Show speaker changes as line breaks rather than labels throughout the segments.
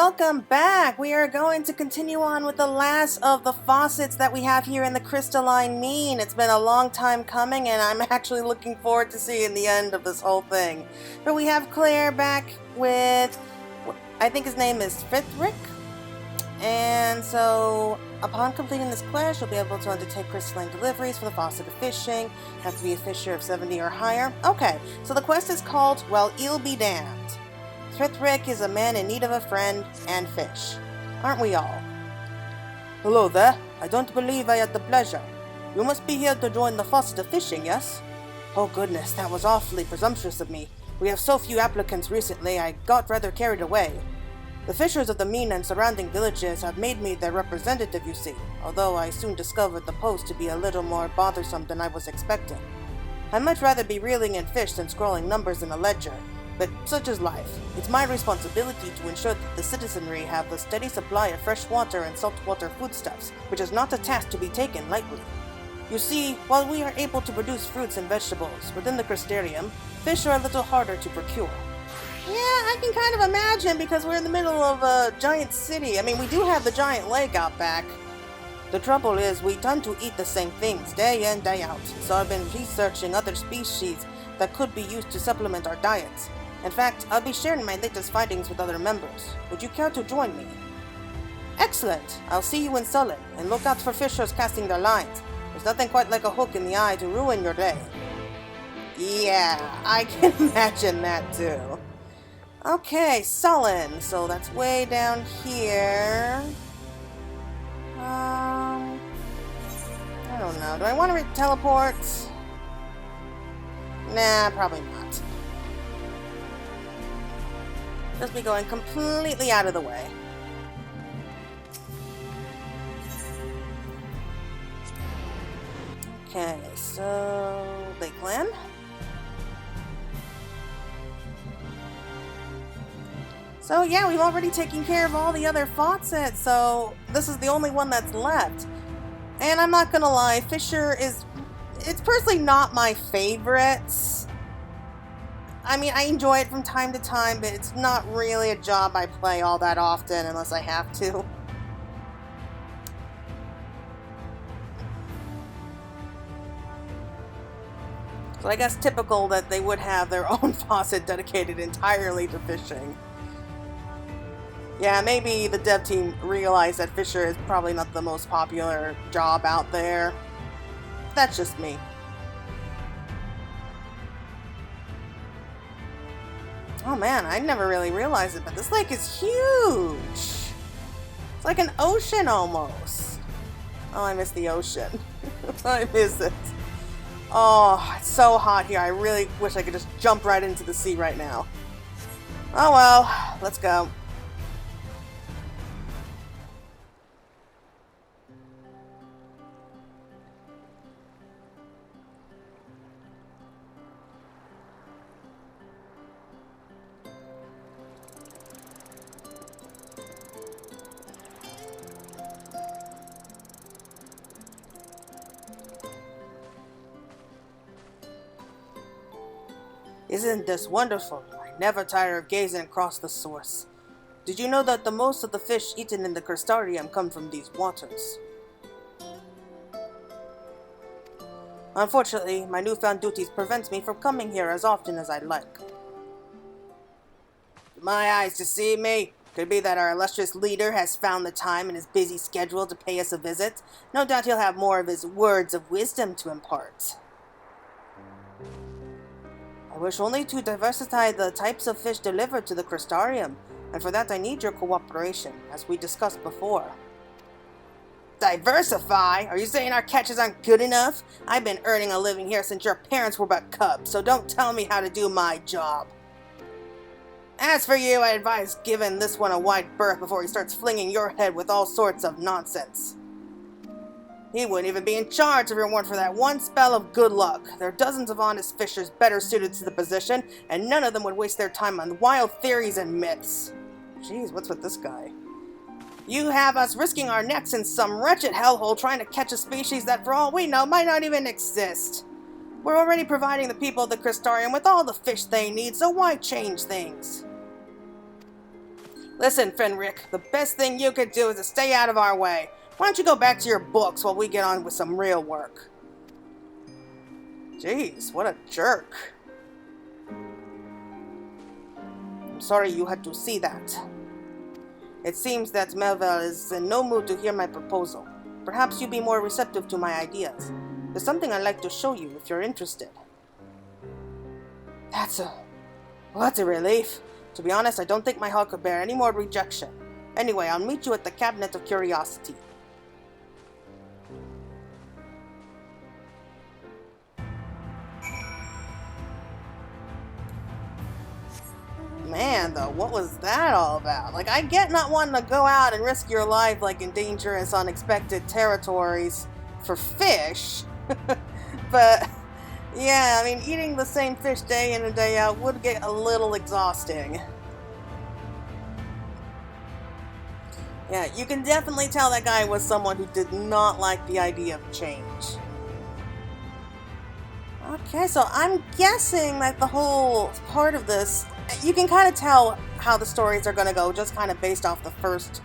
welcome back! We are going to continue on with the last of the faucets that we have here in the Crystalline mean. It's been a long time coming and I'm actually looking forward to seeing the end of this whole thing. But we have Claire back with, I think his name is Frithric. And so, upon completing this quest, she'll be able to undertake crystalline deliveries for the Facet of Fishing. Have to be a fisher of 70 or higher. Okay, so the quest is called, well, Eel be damned. Frithric is a man in need of a friend and fish. Aren't we all? Hello there. I don't believe I had the pleasure. You must be here to join the Facet of Fishing, yes? Oh goodness, that was awfully presumptuous of me. We have so few applicants recently, I got rather carried away. The fishers of the mean and surrounding villages have made me their representative, you see, although I soon discovered the post to be a little more bothersome than I was expecting. I'd much rather be reeling in fish than scrolling numbers in a ledger. But such is life. It's my responsibility to ensure that the citizenry have a steady supply of fresh water and saltwater foodstuffs, which is not a task to be taken lightly. You see, while we are able to produce fruits and vegetables within the Crystarium, fish are a little harder to procure. Yeah, I can kind of imagine because we're in the middle of a giant city. I mean, we do have the giant lake out back. The trouble is, we tend to eat the same things day in, day out, so I've been researching other species that could be used to supplement our diets. In fact, I'll be sharing my latest findings with other members. Would you care to join me? Excellent! I'll see you in Sullen, and look out for fishers casting their lines. There's nothing quite like a hook in the eye to ruin your day. Yeah, I can imagine that too. Okay, Sullen. So that's way down here. I don't know. Do I want to teleport? Nah, probably not. Just be going completely out of the way. Okay, so Lakeland. So yeah, we've already taken care of all the other faucets, so this is the only one that's left. And I'm not gonna lie, Fisher it's personally not my favorite. I mean, I enjoy it from time to time, but it's not really a job I play all that often unless I have to. So I guess typical that they would have their own faucet dedicated entirely to fishing. Yeah, maybe the dev team realized that Fisher is probably not the most popular job out there. That's just me. Oh man, I never really realized it, but this lake is huge! It's like an ocean almost. Oh, I miss the ocean. I miss it. Oh, it's so hot here. I really wish I could just jump right into the sea right now. Oh well, let's go. Isn't this wonderful? I never tire of gazing across the source. Did you know that the most of the fish eaten in the Crystarium come from these waters? Unfortunately, my newfound duties prevent me from coming here as often as I'd like. My eyes deceive me. Could be that our illustrious leader has found the time in his busy schedule to pay us a visit. No doubt he'll have more of his words of wisdom to impart. I wish only to diversify the types of fish delivered to the Crystarium, and for that I need your cooperation, as we discussed before. Diversify? Are you saying our catches aren't good enough? I've been earning a living here since your parents were but cubs, so don't tell me how to do my job. As for you, I advise giving this one a wide berth before he starts flinging your head with all sorts of nonsense. He wouldn't even be in charge if it weren't for that one spell of good luck. There are dozens of honest fishers better suited to the position, and none of them would waste their time on wild theories and myths. Jeez, what's with this guy? You have us risking our necks in some wretched hellhole trying to catch a species that, for all we know, might not even exist. We're already providing the people of the Crystarium with all the fish they need, so why change things? Listen, Fenric, the best thing you could do is to stay out of our way. Why don't you go back to your books while we get on with some real work? Jeez, what a jerk. I'm sorry you had to see that. It seems that Melville is in no mood to hear my proposal. Perhaps you'd be more receptive to my ideas. There's something I'd like to show you if you're interested. That's a relief. To be honest, I don't think my heart could bear any more rejection. Anyway, I'll meet you at the Cabinet of Curiosity. Man, though, what was that all about? Like, I get not wanting to go out and risk your life, like, in dangerous, unexpected territories for fish. But, yeah, I mean, eating the same fish day in and day out would get a little exhausting. Yeah, you can definitely tell that guy was someone who did not like the idea of change. Okay, so I'm guessing that the whole part of this, you can kind of tell how the stories are going to go just kind of based off the first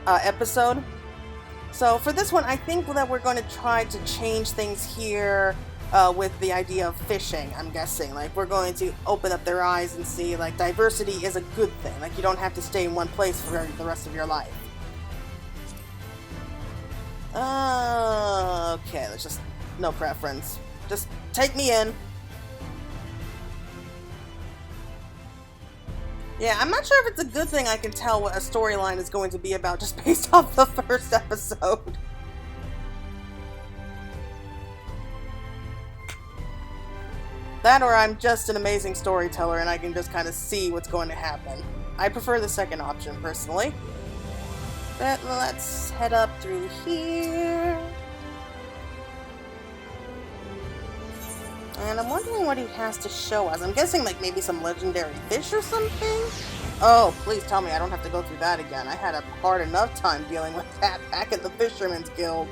episode. So for this one, I think that we're going to try to change things here with the idea of fishing, I'm guessing. Like, we're going to open up their eyes and see, like, diversity is a good thing. Like, you don't have to stay in one place for the rest of your life. Okay, let's just, no preference. Just take me in. Yeah, I'm not sure if it's a good thing I can tell what a storyline is going to be about just based off the first episode. That or I'm just an amazing storyteller and I can just kind of see what's going to happen. I prefer the second option, personally. But let's head up through here. And I'm wondering what he has to show us. I'm guessing like maybe some legendary fish or something? Oh, please tell me I don't have to go through that again. I had a hard enough time dealing with that back at the Fisherman's Guild.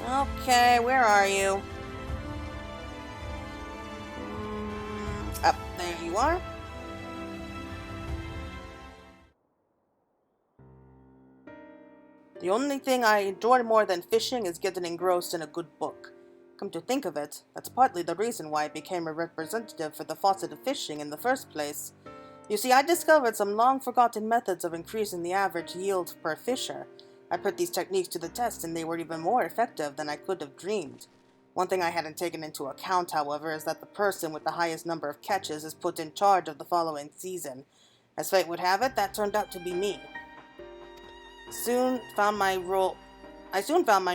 Okay, where are you? Up there you are. The only thing I enjoy more than fishing is getting engrossed in a good book. Come to think of it, that's partly the reason why I became a representative for the Facet of Fishing in the first place. You see, I discovered some long-forgotten methods of increasing the average yield per fisher. I put these techniques to the test and they were even more effective than I could have dreamed. One thing I hadn't taken into account, however, is that the person with the highest number of catches is put in charge of the following season. As fate would have it, that turned out to be me. I soon found my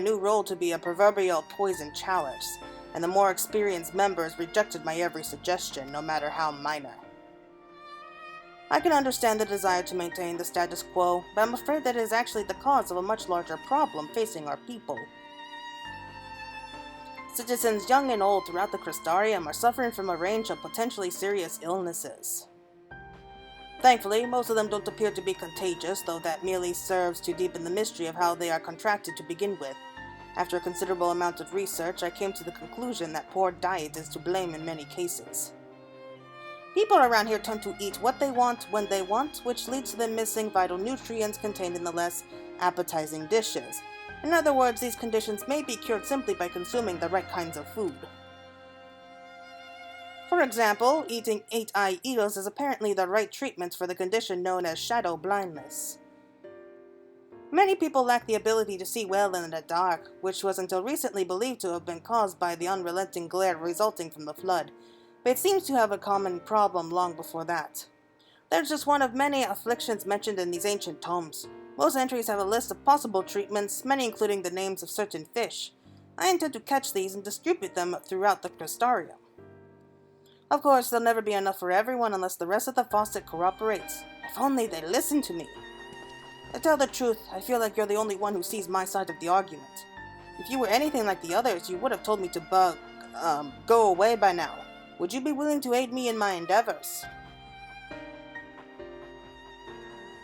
new role to be a proverbial poison chalice, and the more experienced members rejected my every suggestion, no matter how minor. I can understand the desire to maintain the status quo, but I'm afraid that it is actually the cause of a much larger problem facing our people. Citizens young and old throughout the Crystarium are suffering from a range of potentially serious illnesses. Thankfully, most of them don't appear to be contagious, though that merely serves to deepen the mystery of how they are contracted to begin with. After a considerable amount of research, I came to the conclusion that poor diet is to blame in many cases. People around here tend to eat what they want when they want, which leads to them missing vital nutrients contained in the less appetizing dishes. In other words, these conditions may be cured simply by consuming the right kinds of food. For example, eating 8-eye eels is apparently the right treatment for the condition known as shadow blindness. Many people lack the ability to see well in the dark, which was until recently believed to have been caused by the unrelenting glare resulting from the flood, but it seems to have a common problem long before that. There's just one of many afflictions mentioned in these ancient tomes. Most entries have a list of possible treatments, many including the names of certain fish. I intend to catch these and distribute them throughout the Crystarium. Of course, there'll never be enough for everyone unless the rest of the faucet cooperates. If only they'd listen to me. To tell the truth, I feel like you're the only one who sees my side of the argument. If you were anything like the others, you would have told me to go away by now. Would you be willing to aid me in my endeavors?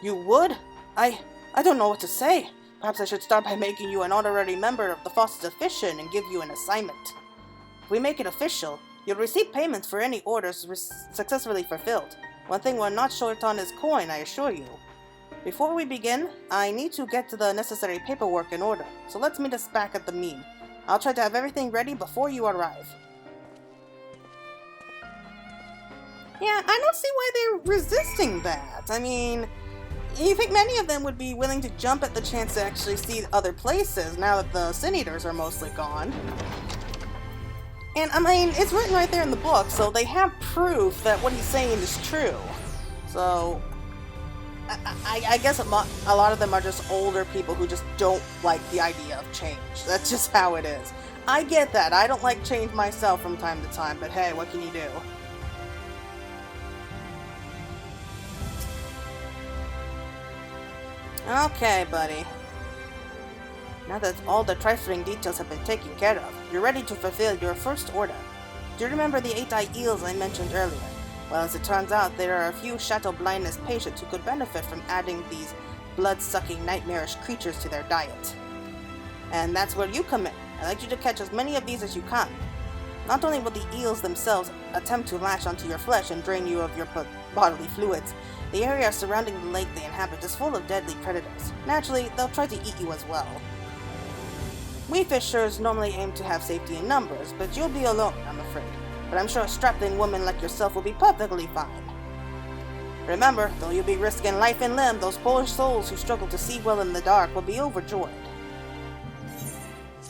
You would? I don't know what to say. Perhaps I should start by making you an honorary member of the Facet of Fishing and give you an assignment. If we make it official, You'll receive payments for any orders successfully fulfilled. One thing we're not short on is coin, I assure you. Before we begin, I need to get to the necessary paperwork in order, so let's meet us back at the meet. I'll try to have everything ready before you arrive. Yeah, I don't see why they're resisting that. I mean, you think many of them would be willing to jump at the chance to actually see other places now that the Sin Eaters are mostly gone. And, I mean, it's written right there in the book, so they have proof that what he's saying is true. So, I guess a lot of them are just older people who just don't like the idea of change. That's just how it is. I get that. I don't like change myself from time to time, but hey, what can you do? Okay, buddy. Now that all the trifling details have been taken care of, you're ready to fulfill your first order. Do you remember the 8-eyed eels I mentioned earlier? Well, as it turns out, there are a few Shadow Blindness patients who could benefit from adding these blood-sucking, nightmarish creatures to their diet. And that's where you come in. I'd like you to catch as many of these as you can. Not only will the eels themselves attempt to latch onto your flesh and drain you of your bodily fluids, the area surrounding the lake they inhabit is full of deadly predators. Naturally, they'll try to eat you as well. We fishers normally aim to have safety in numbers, but you'll be alone, I'm afraid. But I'm sure a strapped-in woman like yourself will be perfectly fine. Remember, though you'll be risking life and limb, those poor souls who struggle to see well in the dark will be overjoyed.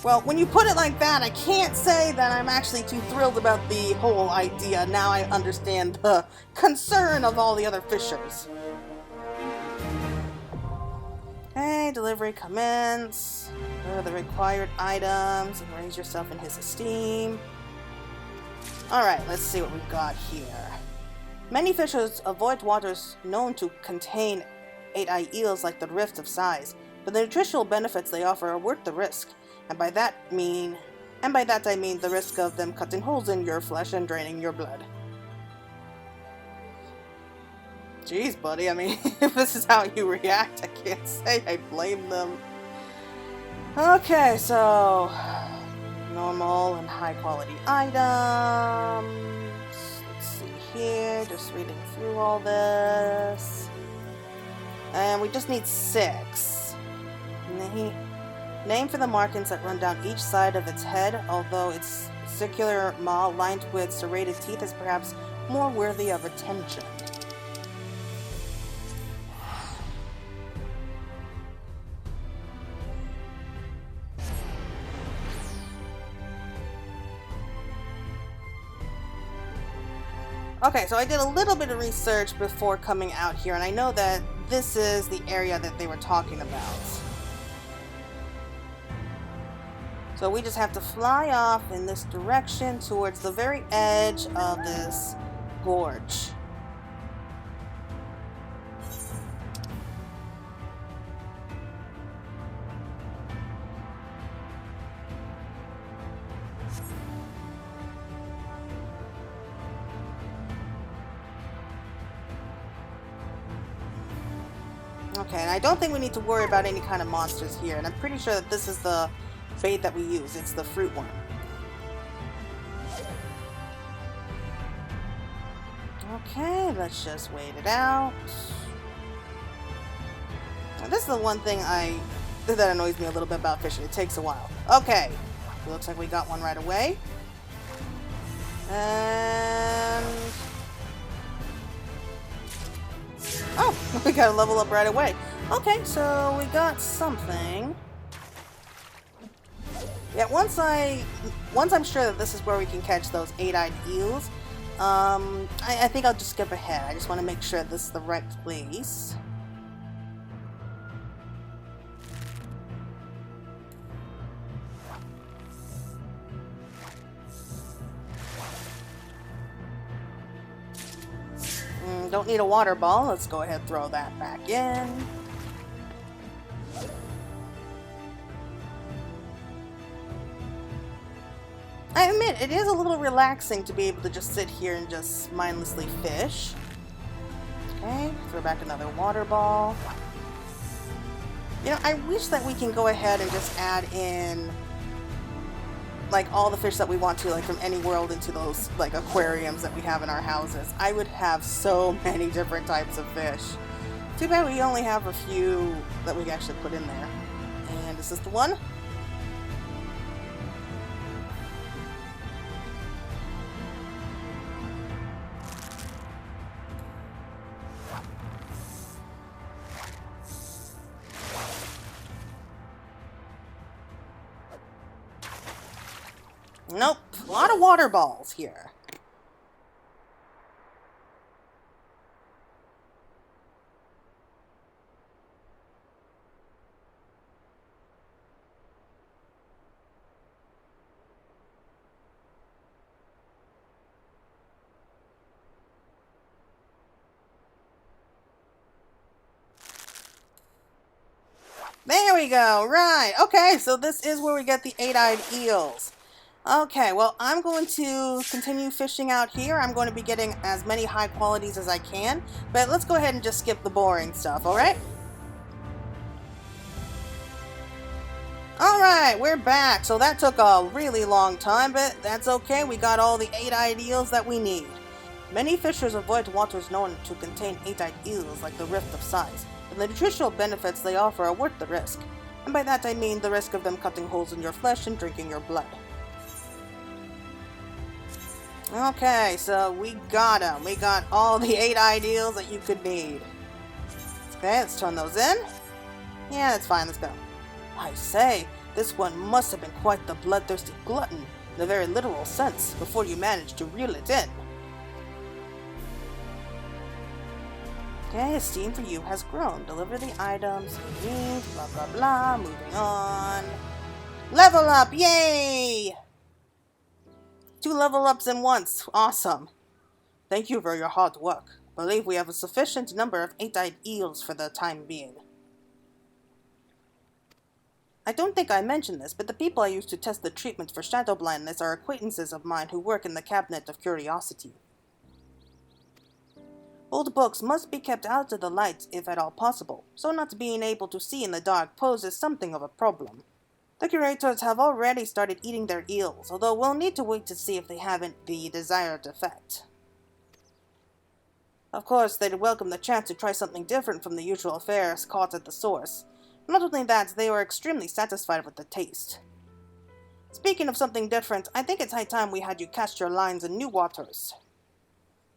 Well, when you put it like that, I can't say that I'm actually too thrilled about the whole idea. Now I understand the concern of all the other fishers. Okay, delivery commence. What are the required items? And raise yourself in his esteem. Alright, let's see what we've got here. Many fishers avoid waters known to contain 8-eyed eels like the Rift of Sighs, but the nutritional benefits they offer are worth the risk. And by that I mean the risk of them cutting holes in your flesh and draining your blood. Jeez, buddy, I mean, if this is how you react, I can't say I blame them. Okay, so normal and high quality items. Let's see here, just reading through all this. And we just need 6. Name for the markings that run down each side of its head, although its circular maw lined with serrated teeth is perhaps more worthy of attention. Okay, so I did a little bit of research before coming out here, and I know that this is the area that they were talking about. So we just have to fly off in this direction towards the very edge of this gorge. Okay, and I don't think we need to worry about any kind of monsters here, and I'm pretty sure that this is the bait that we use. It's the fruit worm. Okay, let's just wait it out. Now, this is the one thing that annoys me a little bit about fishing. It takes a while. Okay, it looks like we got one right away. And oh, we got a level up right away. Okay, so we got something. Yeah, once I'm sure that this is where we can catch those 8-eyed eels, I think I'll just skip ahead. I just want to make sure this is the right place. Don't need a water ball. Let's go ahead and throw that back in. I admit, it is a little relaxing to be able to just sit here and just mindlessly fish. Okay, throw back another water ball. You know, I wish that we can go ahead and just add in like all the fish that we want to, like from any world into those like aquariums that we have in our houses. I would have so many different types of fish. Too bad we only have a few that we can actually put in there. And is this the one? Nope. A lot of water balls here. There we go. Right. Okay, so this is where we get the 8-eyed eels. Okay, well, I'm going to continue fishing out here. I'm going to be getting as many high qualities as I can, but let's go ahead and just skip the boring stuff, alright? Alright, we're back. So that took a really long time, but that's okay. We got all the 8-eyed eels that we need. Many fishers avoid waters known to contain 8-eyed eels, like the Rift of Sighs, but the nutritional benefits they offer are worth the risk. And by that I mean the risk of them cutting holes in your flesh and drinking your blood. Okay, so we got them. We got all the 8-eyed eels that you could need. Okay, let's turn those in. Yeah, that's fine. Let's go. I say, this one must have been quite the bloodthirsty glutton, in a very literal sense, before you managed to reel it in. Okay, esteem for you has grown. Deliver the items you need, blah blah blah, moving on. Level up, yay! 2 level ups in once, awesome. Thank you for your hard work. I believe we have a sufficient number of 8-eyed eels for the time being. I don't think I mentioned this, but the people I used to test the treatment for shadow blindness are acquaintances of mine who work in the Cabinet of Curiosity. Old books must be kept out of the light if at all possible, so not being able to see in the dark poses something of a problem. The curators have already started eating their eels, although we'll need to wait to see if they haven't the desired effect. Of course, they'd welcome the chance to try something different from the usual affairs caught at the source. Not only that, they were extremely satisfied with the taste. Speaking of something different, I think it's high time we had you cast your lines in new waters.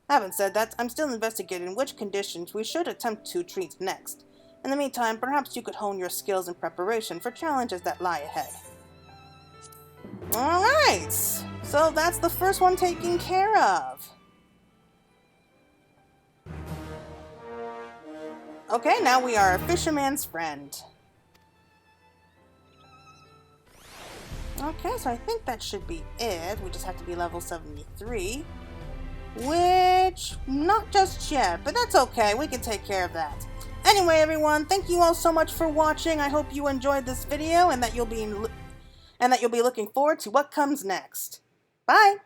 Having said that, I'm still investigating which conditions we should attempt to treat next. In the meantime, perhaps you could hone your skills in preparation for challenges that lie ahead. Alright, so that's the first one taken care of. Okay, now we are a fisherman's friend. Okay, so I think that should be it. We just have to be level 73. Which, not just yet, but that's okay. We can take care of that. Anyway, everyone, thank you all so much for watching. I hope you enjoyed this video and that you'll be looking forward to what comes next. Bye!